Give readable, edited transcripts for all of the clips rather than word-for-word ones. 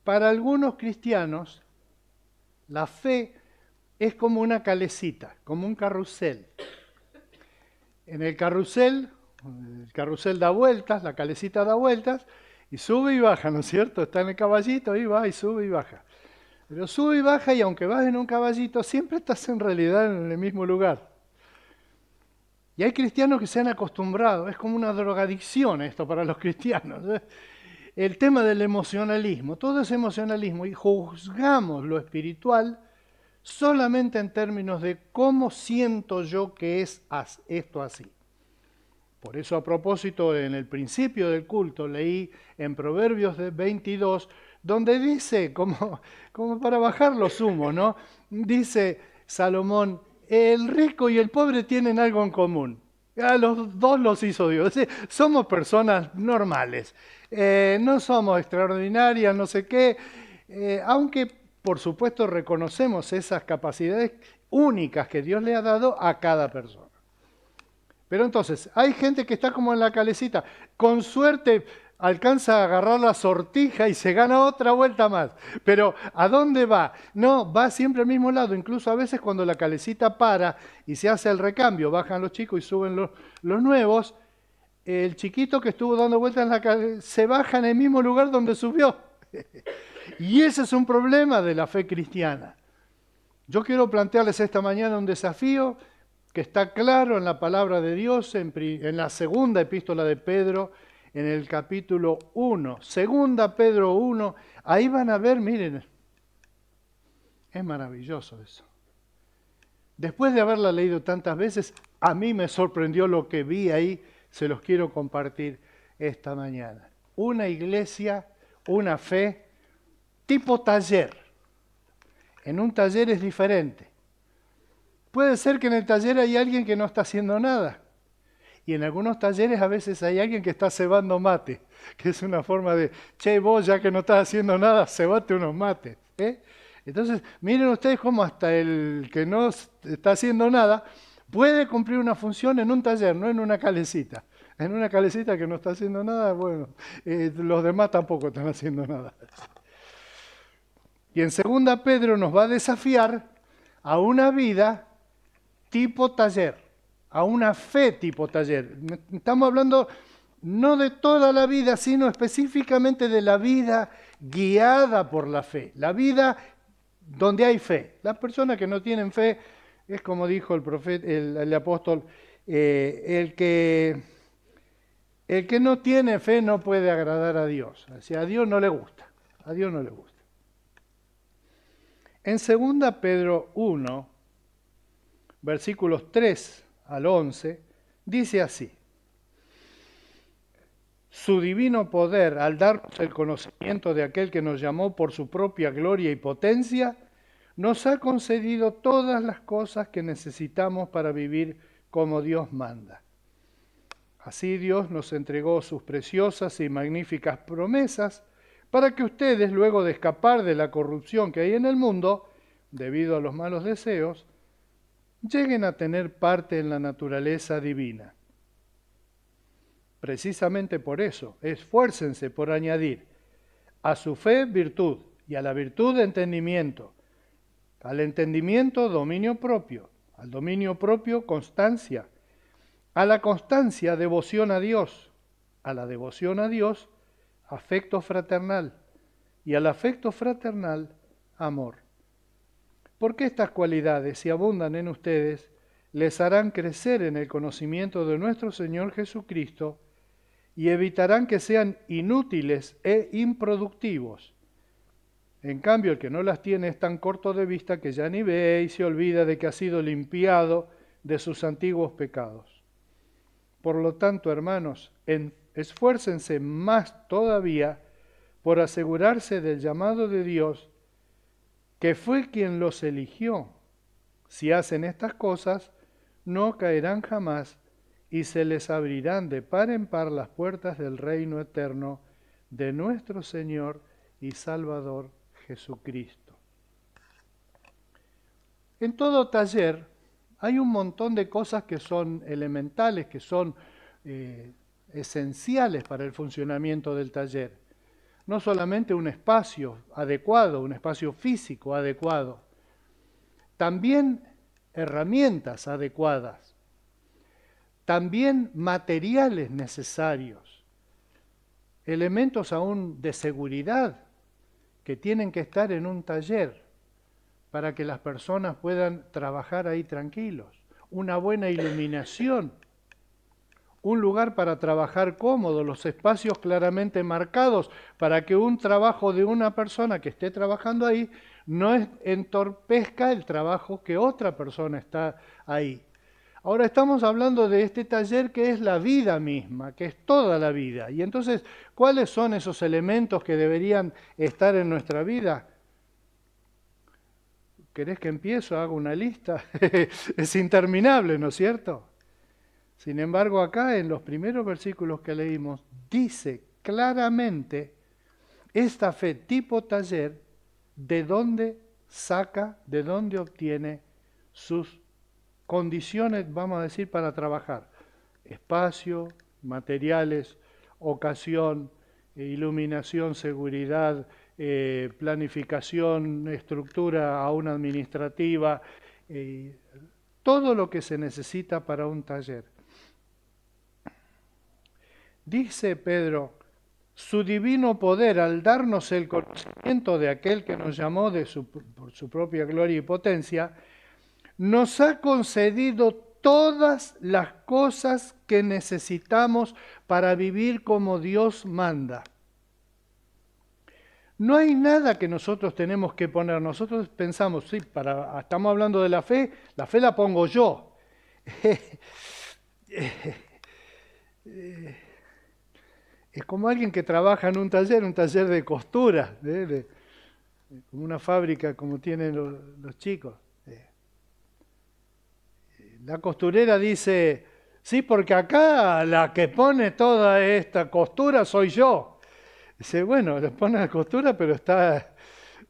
Para algunos cristianos, la fe es como una calecita, como un carrusel. En el carrusel da vueltas, la calecita da vueltas, y sube y baja, ¿no es cierto? Está en el caballito, y va y sube y baja. Pero sube y baja, y aunque vas en un caballito, siempre estás en realidad en el mismo lugar. Y hay cristianos que se han acostumbrado, es como una drogadicción esto para los cristianos, ¿eh? El tema del emocionalismo, todo es emocionalismo, y juzgamos lo espiritual solamente en términos de cómo siento yo que es esto así. Por eso, a propósito, en el principio del culto leí en Proverbios 22, donde dice, como para bajar los humos, ¿no? Dice Salomón, el rico y el pobre tienen algo en común. A los dos los hizo Dios. Es decir, somos personas normales, no somos extraordinarias, no sé qué, aunque por supuesto reconocemos esas capacidades únicas que Dios le ha dado a cada persona. Pero entonces, hay gente que está como en la calecita, con suerte alcanza a agarrar la sortija y se gana otra vuelta más. Pero ¿a dónde va? No, va siempre al mismo lado. Incluso a veces cuando la calecita para y se hace el recambio, bajan los chicos y suben los nuevos, el chiquito que estuvo dando vueltas en la calecita se baja en el mismo lugar donde subió. Y ese es un problema de la fe cristiana. Yo quiero plantearles esta mañana un desafío que está claro en la palabra de Dios, en la segunda epístola de Pedro, en el capítulo 1. Segunda Pedro 1, ahí van a ver, miren, es maravilloso eso. Después de haberla leído tantas veces, a mí me sorprendió lo que vi ahí, se los quiero compartir esta mañana. Una iglesia, una fe, tipo taller. En un taller es diferente. Puede ser que en el taller hay alguien que no está haciendo nada. Y en algunos talleres a veces hay alguien que está cebando mate, que es una forma de, che, vos ya que no estás haciendo nada, cebate unos mates. Entonces, miren ustedes cómo hasta el que no está haciendo nada puede cumplir una función en un taller, no en una calecita. En una calecita que no está haciendo nada, bueno, los demás tampoco están haciendo nada. Y en segunda Pedro nos va a desafiar a una vida tipo taller, a una fe tipo taller. Estamos hablando no de toda la vida, sino específicamente de la vida guiada por la fe, la vida donde hay fe. Las personas que no tienen fe, es como dijo el profeta, el apóstol, el que no tiene fe no puede agradar a Dios. O sea, a Dios no le gusta, a Dios no le gusta. En 2 Pedro 1, versículos 3 al 11, dice así: su divino poder, al darnos el conocimiento de aquel que nos llamó por su propia gloria y potencia, nos ha concedido todas las cosas que necesitamos para vivir como Dios manda. Así Dios nos entregó sus preciosas y magníficas promesas para que ustedes, luego de escapar de la corrupción que hay en el mundo, debido a los malos deseos, lleguen a tener parte en la naturaleza divina. Precisamente por eso, esfuércense por añadir a su fe virtud, y a la virtud entendimiento, al entendimiento dominio propio, al dominio propio constancia, a la constancia devoción a Dios, a la devoción a Dios afecto fraternal, y al afecto fraternal amor. Porque estas cualidades, si abundan en ustedes, les harán crecer en el conocimiento de nuestro Señor Jesucristo y evitarán que sean inútiles e improductivos. En cambio, el que no las tiene es tan corto de vista que ya ni ve y se olvida de que ha sido limpiado de sus antiguos pecados. Por lo tanto, hermanos, esfuércense más todavía por asegurarse del llamado de Dios, que fue quien los eligió. Si hacen estas cosas, no caerán jamás y se les abrirán de par en par las puertas del reino eterno de nuestro Señor y Salvador Jesucristo. En todo taller hay un montón de cosas que son elementales, que son esenciales para el funcionamiento del taller. no solamente un espacio adecuado, un espacio físico adecuado, también herramientas adecuadas, también materiales necesarios, elementos aún de seguridad que tienen que estar en un taller para que las personas puedan trabajar ahí tranquilos, una buena iluminación, un lugar para trabajar cómodo, los espacios claramente marcados para que un trabajo de una persona que esté trabajando ahí no entorpezca el trabajo que otra persona está ahí. Ahora estamos hablando de este taller que es la vida misma, que es toda la vida. Y entonces, ¿cuáles son esos elementos que deberían estar en nuestra vida? ¿Querés que empiezo? Hago una lista. Es interminable, ¿no es cierto? Sin embargo, acá en los primeros versículos que leímos, dice claramente esta fe tipo taller, de dónde saca, de dónde obtiene sus condiciones, vamos a decir, para trabajar. Espacio, materiales, ocasión, iluminación, seguridad, planificación, estructura aún administrativa, todo lo que se necesita para un taller. Dice Pedro, su divino poder al darnos el conocimiento de aquel que nos llamó por su propia gloria y potencia, nos ha concedido todas las cosas que necesitamos para vivir como Dios manda. No hay nada que nosotros tenemos que poner. Nosotros pensamos, sí, estamos hablando de la fe la pongo yo. Es como alguien que trabaja en un taller de costura, como una fábrica como tienen los chicos. La costurera dice, sí, porque acá la que pone toda esta costura soy yo. Dice, bueno, le pone la costura, pero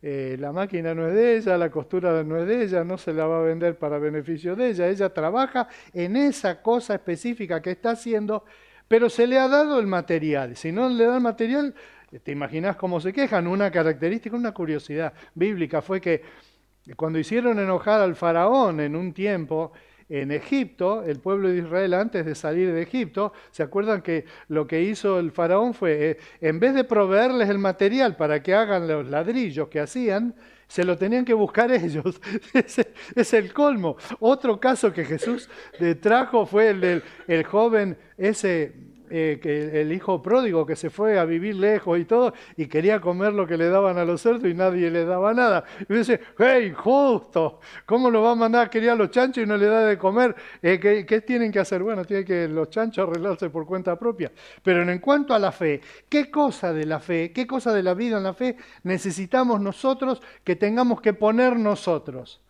la máquina no es de ella, la costura no es de ella, no se la va a vender para beneficio de ella. Ella trabaja en esa cosa específica que está haciendo, pero se le ha dado el material. Si no le da el material, te imaginas cómo se quejan. Una característica, una curiosidad bíblica fue que cuando hicieron enojar al faraón en un tiempo en Egipto, el pueblo de Israel antes de salir de Egipto, ¿se acuerdan que lo que hizo el faraón fue, en vez de proveerles el material para que hagan los ladrillos que hacían, se lo tenían que buscar ellos? Es el colmo. Otro caso que Jesús trajo fue el del joven ese, que el hijo pródigo que se fue a vivir lejos y todo, y quería comer lo que le daban a los cerdos y nadie le daba nada. Y dice, ¡hey, justo! ¿Cómo lo va a mandar a criar a los chanchos y no le da de comer? ¿Qué tienen que hacer? Bueno, tienen que los chanchos arreglarse por cuenta propia. Pero en cuanto a la fe, ¿qué cosa de la fe, qué cosa de la vida en la fe necesitamos nosotros que tengamos que poner nosotros?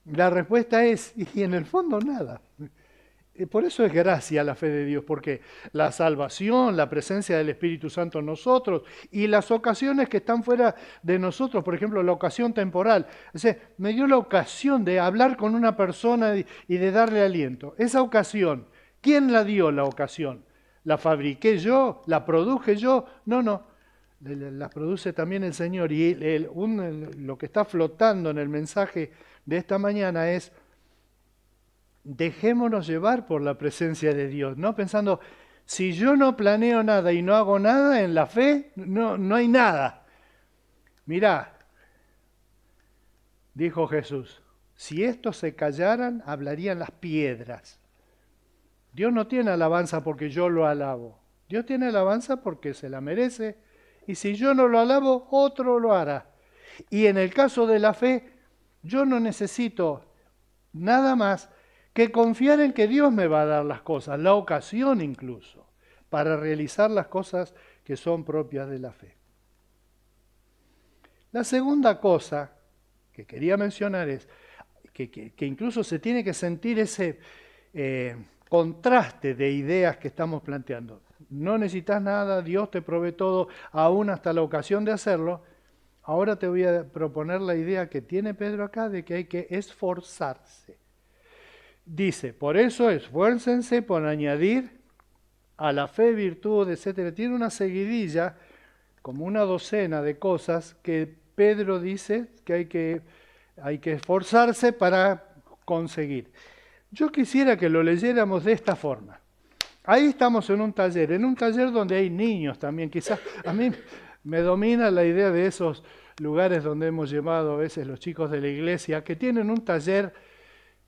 La respuesta es, y en el fondo nada. Por eso es gracia la fe de Dios, porque la salvación, la presencia del Espíritu Santo en nosotros y las ocasiones que están fuera de nosotros, por ejemplo, la ocasión temporal. O sea, me dio la ocasión de hablar con una persona y de darle aliento. Esa ocasión, ¿quién la dio la ocasión? ¿La fabriqué yo? ¿La produje yo? No. La produce también el Señor. Y lo que está flotando en el mensaje de esta mañana es: dejémonos llevar por la presencia de Dios, ¿no? Pensando, si yo no planeo nada y no hago nada en la fe, no hay nada. Mirá, dijo Jesús, si estos se callaran, hablarían las piedras. Dios no tiene alabanza porque yo lo alabo. Dios tiene alabanza porque se la merece. Y si yo no lo alabo, otro lo hará. Y en el caso de la fe, yo no necesito nada más que confiar en que Dios me va a dar las cosas, la ocasión incluso, para realizar las cosas que son propias de la fe. La segunda cosa que quería mencionar es que incluso se tiene que sentir ese contraste de ideas que estamos planteando. No necesitas nada, Dios te provee todo, aún hasta la ocasión de hacerlo. Ahora te voy a proponer la idea que tiene Pedro acá de que hay que esforzarse. Dice, por eso esfuércense por añadir a la fe, virtud, etc. Tiene una seguidilla como una docena de cosas que Pedro dice que hay que esforzarse para conseguir. Yo quisiera que lo leyéramos de esta forma. Ahí estamos en un taller donde hay niños también. Quizás a mí me domina la idea de esos lugares donde hemos llevado a veces los chicos de la iglesia, que tienen un taller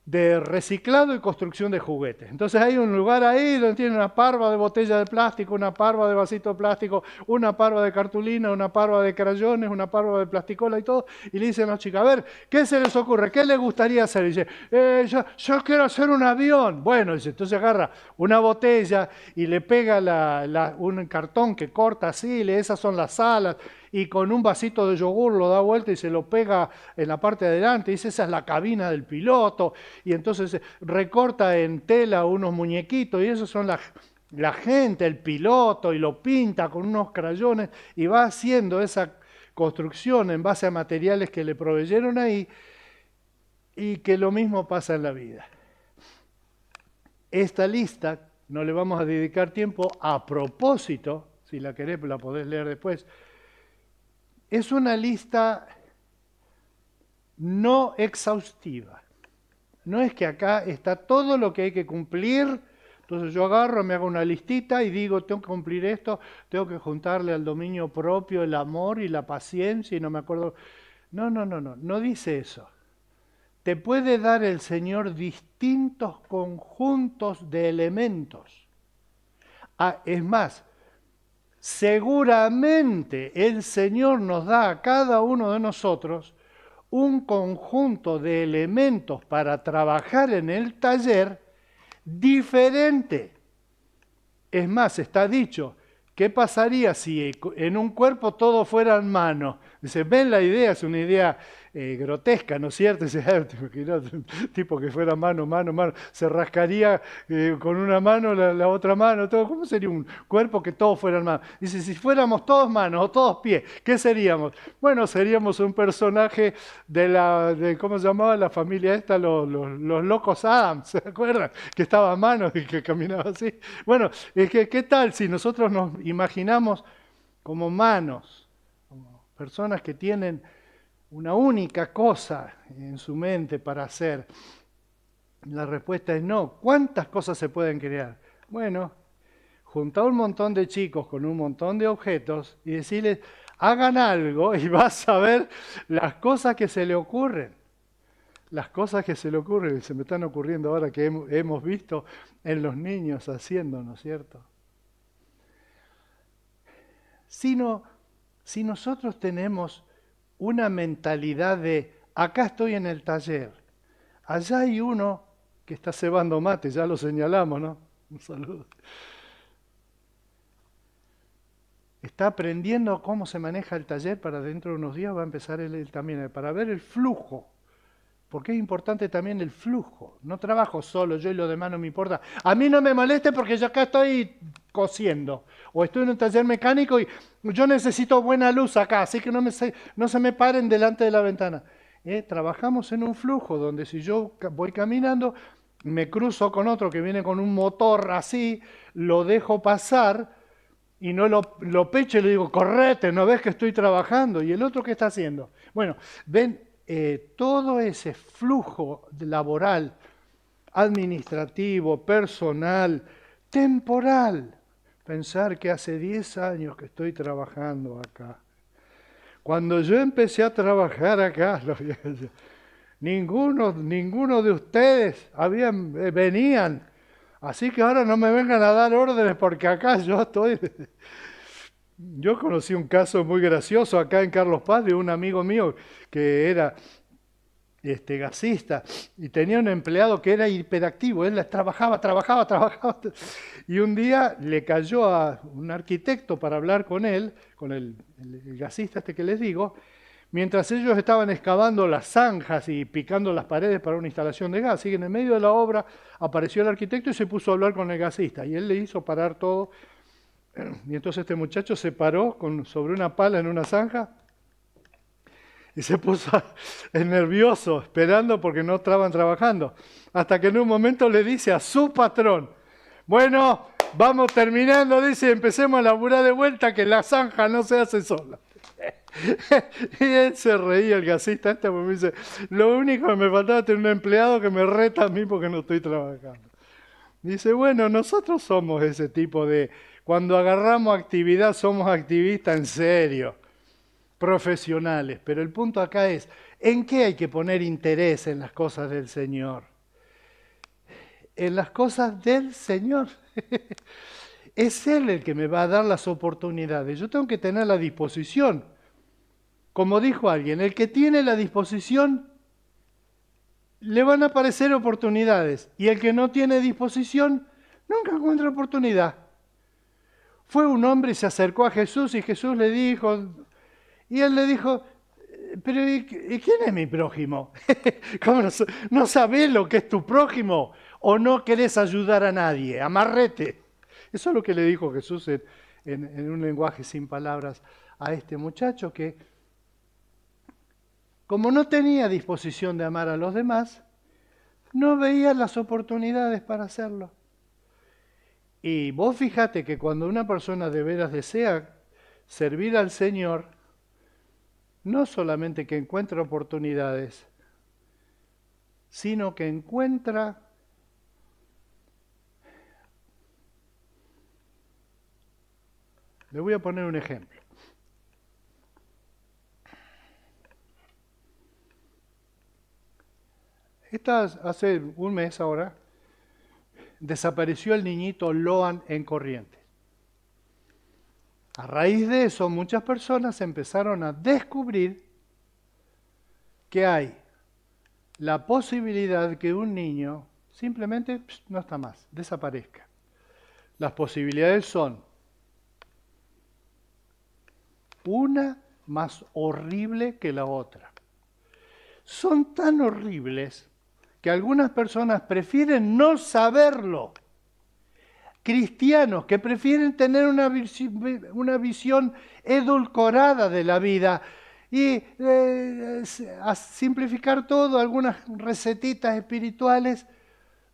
de reciclado y construcción de juguetes. Entonces hay un lugar ahí donde tienen una parva de botella de plástico, una parva de vasito de plástico, una parva de cartulina, una parva de crayones, una parva de plasticola y todo, y le dicen a los chicos, a ver, ¿qué se les ocurre? ¿Qué les gustaría hacer? Y dice, yo quiero hacer un avión. Bueno, dice, entonces agarra una botella y le pega un cartón que corta así, esas son las alas, y con un vasito de yogur lo da vuelta y se lo pega en la parte de adelante, dice, esa es la cabina del piloto, y entonces recorta en tela unos muñequitos, y esos son la gente, el piloto, y lo pinta con unos crayones, y va haciendo esa construcción en base a materiales que le proveyeron ahí, y que lo mismo pasa en la vida. Esta lista, no le vamos a dedicar tiempo a propósito, si la querés la podés leer después, es una lista no exhaustiva. No es que acá está todo lo que hay que cumplir, entonces yo agarro, me hago una listita y digo, tengo que cumplir esto, tengo que juntarle al dominio propio el amor y la paciencia y no me acuerdo. No dice eso. Te puede dar el Señor distintos conjuntos de elementos. Es más, seguramente el Señor nos da a cada uno de nosotros un conjunto de elementos para trabajar en el taller diferente. Es más, está dicho, ¿qué pasaría si en un cuerpo todos fueran manos? Dice, ven la idea, es una idea grotesca, ¿no es cierto? Dice, un tipo que fuera mano, se rascaría con una mano la otra mano, todo. ¿Cómo sería un cuerpo que todos fueran manos? Dice, si fuéramos todos manos o todos pies, ¿qué seríamos? Bueno, seríamos un personaje de ¿cómo se llamaba la familia esta? Los locos Adams, ¿se acuerdan? Que estaba a mano y que caminaba así. Bueno, ¿qué tal si nosotros nos imaginamos como manos, como personas que tienen una única cosa en su mente para hacer? La respuesta es no. ¿Cuántas cosas se pueden crear? Bueno, juntar un montón de chicos con un montón de objetos y decirles, hagan algo y vas a ver las cosas que se le ocurren. Las cosas que se le ocurren, y se me están ocurriendo ahora que hemos visto en los niños haciendo, ¿no es cierto? Si nosotros tenemos una mentalidad de, acá estoy en el taller, allá hay uno que está cebando mate, ya lo señalamos, ¿no? Un saludo. Está aprendiendo cómo se maneja el taller, para dentro de unos días va a empezar él también, para ver el flujo. Porque es importante también el flujo. No trabajo solo, yo y lo demás no me importa. A mí no me moleste porque yo acá estoy cosiendo. O estoy en un taller mecánico y yo necesito buena luz acá, así que no se me paren delante de la ventana. Trabajamos en un flujo donde si yo voy caminando, me cruzo con otro que viene con un motor así, lo dejo pasar y no lo pecho y le digo, correte, ¿no ves que estoy trabajando? ¿Y el otro qué está haciendo? Bueno, ven, todo ese flujo laboral, administrativo, personal, temporal. Pensar que hace 10 años que estoy trabajando acá. Cuando yo empecé a trabajar acá, ninguno de ustedes venían. Así que ahora no me vengan a dar órdenes porque acá yo estoy. Yo conocí un caso muy gracioso acá en Carlos Paz de un amigo mío que era gasista y tenía un empleado que era hiperactivo. Él trabajaba. Y un día le cayó a un arquitecto para hablar con él, con el gasista que les digo, mientras ellos estaban excavando las zanjas y picando las paredes para una instalación de gas. Así que en el medio de la obra apareció el arquitecto y se puso a hablar con el gasista. Y él le hizo parar todo. Y entonces este muchacho se paró sobre una pala en una zanja y se puso nervioso, esperando porque no estaban trabajando. Hasta que en un momento le dice a su patrón, bueno, vamos terminando, dice, empecemos a laburar de vuelta que la zanja no se hace sola. Y él se reía, el gasista porque me dice, lo único que me faltaba es tener un empleado que me reta a mí porque no estoy trabajando. Dice, bueno, nosotros somos ese tipo de, cuando agarramos actividad somos activistas en serio, profesionales, pero el punto acá es, ¿en qué hay que poner interés en las cosas del Señor? En las cosas del Señor. Es Él el que me va a dar las oportunidades, yo tengo que tener la disposición. Como dijo alguien, el que tiene la disposición, le van a aparecer oportunidades. Y el que no tiene disposición, nunca encuentra oportunidad. Fue un hombre y se acercó a Jesús y Jesús le dijo, y él le dijo, pero ¿y quién es mi prójimo? ¿Cómo no sabés lo que es tu prójimo? ¿O no querés ayudar a nadie? Amarrete. Eso es lo que le dijo Jesús en un lenguaje sin palabras a este muchacho que, como no tenía disposición de amar a los demás, no veía las oportunidades para hacerlo. Y vos fíjate que cuando una persona de veras desea servir al Señor, no solamente que encuentra oportunidades, sino que encuentra le voy a poner un ejemplo. Hace un mes ahora, desapareció el niñito Loan en Corrientes. A raíz de eso, muchas personas empezaron a descubrir que hay la posibilidad que un niño simplemente no está más, desaparezca. Las posibilidades son una más horrible que la otra. Son tan horribles que algunas personas prefieren no saberlo. Cristianos que prefieren tener una visión edulcorada de la vida y a simplificar todo, algunas recetitas espirituales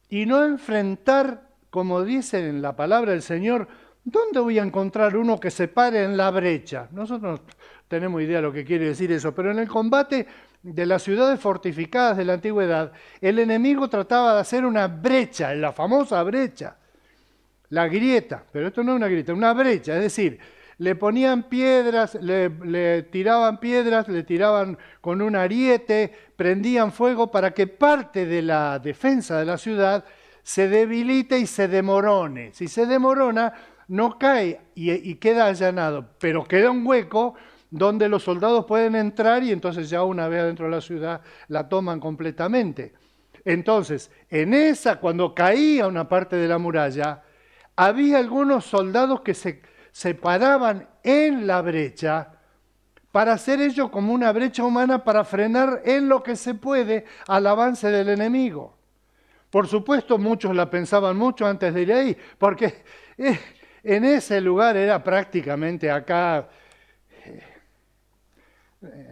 y no enfrentar, como dice en la palabra del Señor, ¿dónde voy a encontrar uno que se pare en la brecha? Nosotros no tenemos idea de lo que quiere decir eso, pero en el combate de las ciudades fortificadas de la antigüedad, el enemigo trataba de hacer una brecha, la famosa brecha, la grieta, pero esto no es una grieta, una brecha, es decir, le ponían piedras, le tiraban con un ariete, prendían fuego para que parte de la defensa de la ciudad se debilite y se demorone. Si se demorona, no cae y queda allanado, pero queda un hueco donde los soldados pueden entrar y entonces ya una vez adentro de la ciudad la toman completamente. Entonces, cuando caía una parte de la muralla, había algunos soldados que se paraban en la brecha para hacer ello como una brecha humana para frenar en lo que se puede al avance del enemigo. Por supuesto, muchos la pensaban mucho antes de ir ahí, porque en ese lugar era prácticamente acá.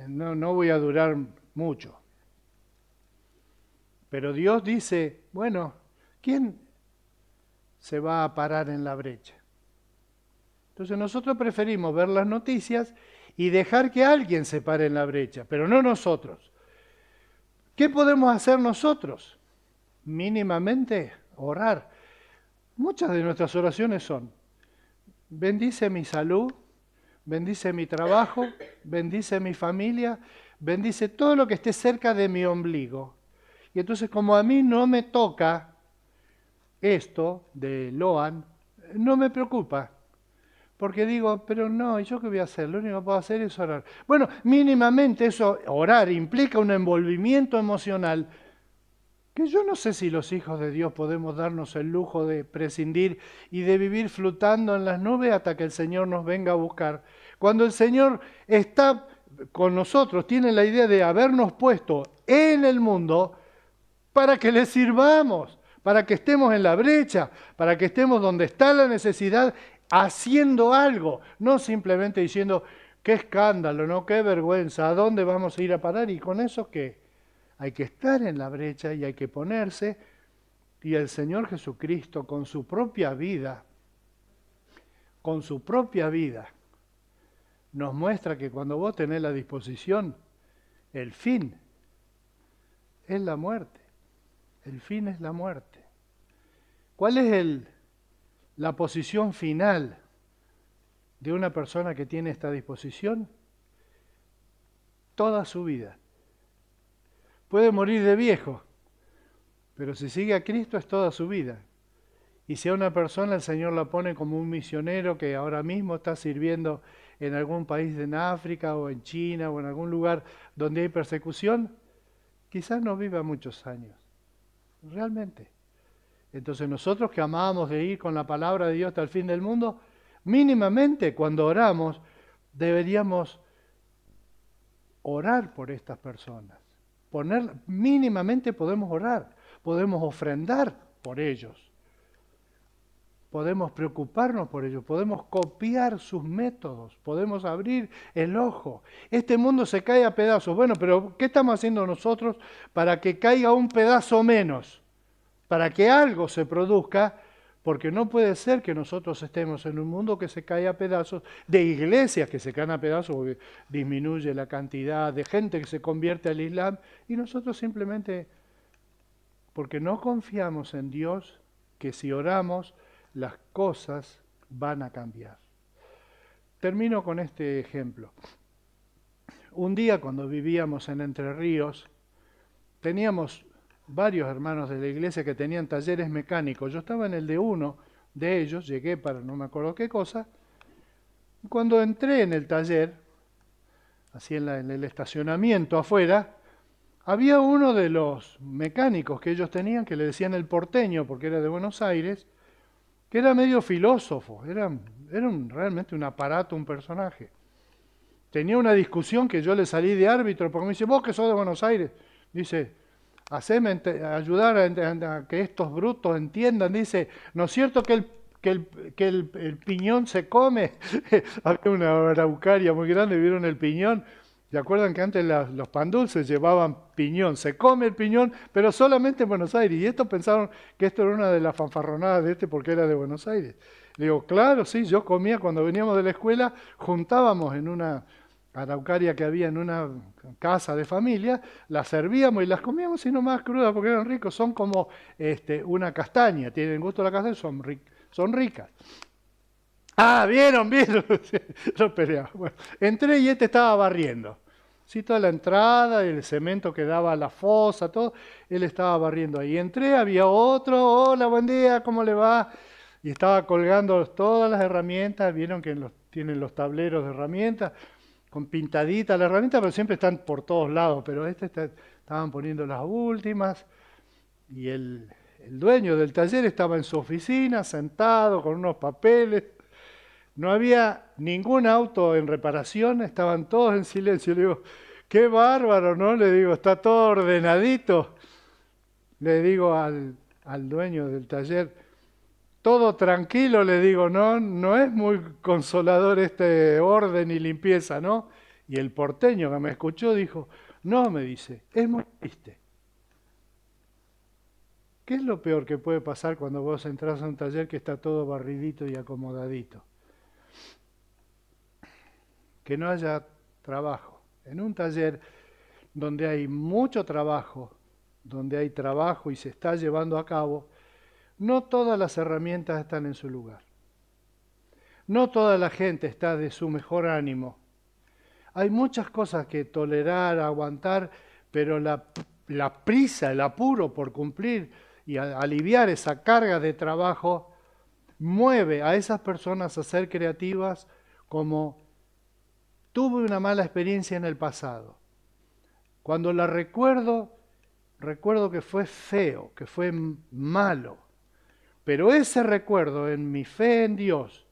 No voy a durar mucho. Pero Dios dice, bueno, ¿quién se va a parar en la brecha? Entonces nosotros preferimos ver las noticias y dejar que alguien se pare en la brecha, pero no nosotros. ¿Qué podemos hacer nosotros? Mínimamente orar. Muchas de nuestras oraciones son, bendice mi salud, bendice mi trabajo, bendice mi familia, bendice todo lo que esté cerca de mi ombligo. Y entonces como a mí no me toca esto de Loan, no me preocupa. Porque digo, pero no, ¿y yo qué voy a hacer? Lo único que puedo hacer es orar. Bueno, mínimamente eso, orar, implica un envolvimiento emocional que yo no sé si los hijos de Dios podemos darnos el lujo de prescindir y de vivir flotando en las nubes hasta que el Señor nos venga a buscar. Cuando el Señor está con nosotros, tiene la idea de habernos puesto en el mundo para que le sirvamos, para que estemos en la brecha, para que estemos donde está la necesidad, haciendo algo, no simplemente diciendo, qué escándalo, ¿no? Qué vergüenza, ¿a dónde vamos a ir a parar? ¿Y con eso qué? Hay que estar en la brecha y hay que ponerse, y el Señor Jesucristo con su propia vida con su propia vida, nos muestra que cuando vos tenés la disposición, el fin es la muerte. El fin es la muerte. ¿Cuál es la posición final de una persona que tiene esta disposición? Toda su vida. Puede morir de viejo, pero si sigue a Cristo es toda su vida. Y si a una persona el Señor la pone como un misionero que ahora mismo está sirviendo en algún país en África o en China o en algún lugar donde hay persecución, quizás no viva muchos años, realmente. Entonces nosotros que amamos de ir con la palabra de Dios hasta el fin del mundo, mínimamente cuando oramos deberíamos orar por estas personas. Mínimamente podemos orar, podemos ofrendar por ellos. Podemos preocuparnos por ellos, podemos copiar sus métodos, podemos abrir el ojo. Este mundo se cae a pedazos. Bueno, pero ¿qué estamos haciendo nosotros para que caiga un pedazo menos? Para que algo se produzca, porque no puede ser que nosotros estemos en un mundo que se cae a pedazos, de iglesias que se caen a pedazos, porque disminuye la cantidad de gente que se convierte al Islam, y nosotros simplemente, porque no confiamos en Dios, que si oramos, las cosas van a cambiar. Termino con este ejemplo. Un día cuando vivíamos en Entre Ríos, teníamos varios hermanos de la iglesia que tenían talleres mecánicos. Yo estaba en el de uno de ellos, llegué para no me acuerdo qué cosa. Cuando entré en el taller, así en el estacionamiento afuera, había uno de los mecánicos que ellos tenían, que le decían el porteño, porque era de Buenos Aires, que era medio filósofo, era realmente un aparato, un personaje. Tenía una discusión que yo le salí de árbitro, porque me dice, vos que sos de Buenos Aires, dice, haceme ayudar a que estos brutos entiendan, dice, ¿no es cierto que el piñón se come? Había una araucaria muy grande, ¿vieron el piñón? ¿Se acuerdan que antes los pan dulces llevaban piñón? Se come el piñón, pero solamente en Buenos Aires. Y estos pensaron que esto era una de las fanfarronadas de porque era de Buenos Aires. Le digo, claro, sí, yo comía cuando veníamos de la escuela, juntábamos en una araucaria que había en una casa de familia, las servíamos y las comíamos y no más crudas porque eran ricos. Son como una castaña, tienen gusto de la castaña, son ricas. Ah, vieron, no peleaba. Bueno, entré y estaba barriendo. Sí, toda la entrada, el cemento que daba a la fosa, todo, él estaba barriendo ahí. Entré, había otro, hola, buen día, ¿cómo le va? Y estaba colgando todas las herramientas, vieron que tienen los tableros de herramientas, con pintadita la herramienta, pero siempre están por todos lados, pero estaban poniendo las últimas, y el dueño del taller estaba en su oficina, sentado, con unos papeles. No había ningún auto en reparación, estaban todos en silencio. Le digo, qué bárbaro, ¿no? Le digo, está todo ordenadito. Le digo al dueño del taller, todo tranquilo, le digo, no es muy consolador este orden y limpieza, ¿no? Y el porteño que me escuchó dijo, no, me dice, es muy triste. ¿Qué es lo peor que puede pasar cuando vos entras a un taller que está todo barridito y acomodadito? Que no haya trabajo. En un taller donde hay mucho trabajo, donde hay trabajo y se está llevando a cabo, no todas las herramientas están en su lugar. No toda la gente está de su mejor ánimo. Hay muchas cosas que tolerar, aguantar, pero la prisa, el apuro por cumplir y aliviar esa carga de trabajo mueve a esas personas a ser creativas como tuve una mala experiencia en el pasado. Cuando la recuerdo que fue feo, que fue malo. Pero ese recuerdo en mi fe en Dios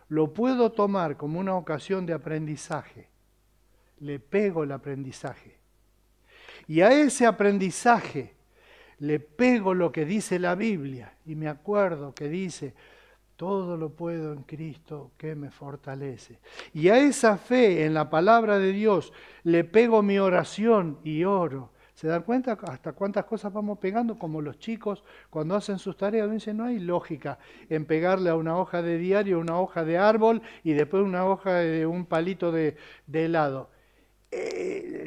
lo puedo tomar como una ocasión de aprendizaje. Le pego el aprendizaje. Y a ese aprendizaje le pego lo que dice la Biblia. Y me acuerdo que dice, todo lo puedo en Cristo que me fortalece. Y a esa fe en la palabra de Dios le pego mi oración y oro. ¿Se dan cuenta hasta cuántas cosas vamos pegando? Como los chicos cuando hacen sus tareas, dicen, no hay lógica en pegarle a una hoja de diario, una hoja de árbol y después una hoja de un palito de helado.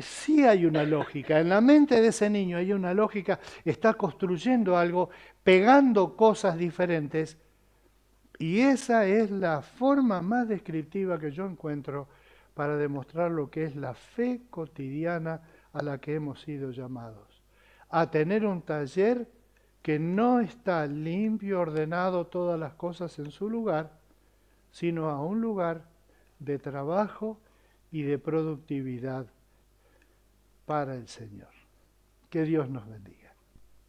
Sí hay una lógica, en la mente de ese niño hay una lógica, está construyendo algo, pegando cosas diferentes, y esa es la forma más descriptiva que yo encuentro para demostrar lo que es la fe cotidiana a la que hemos sido llamados. A tener un taller que no está limpio, ordenado, todas las cosas en su lugar, sino a un lugar de trabajo y de productividad para el Señor. Que Dios nos bendiga.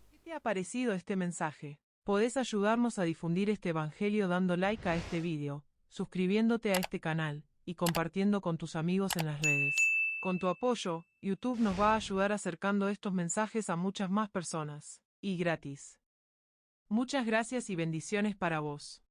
¿Qué te ha parecido este mensaje? Podés ayudarnos a difundir este evangelio dando like a este video, suscribiéndote a este canal y compartiendo con tus amigos en las redes. Con tu apoyo, YouTube nos va a ayudar acercando estos mensajes a muchas más personas, y gratis. Muchas gracias y bendiciones para vos.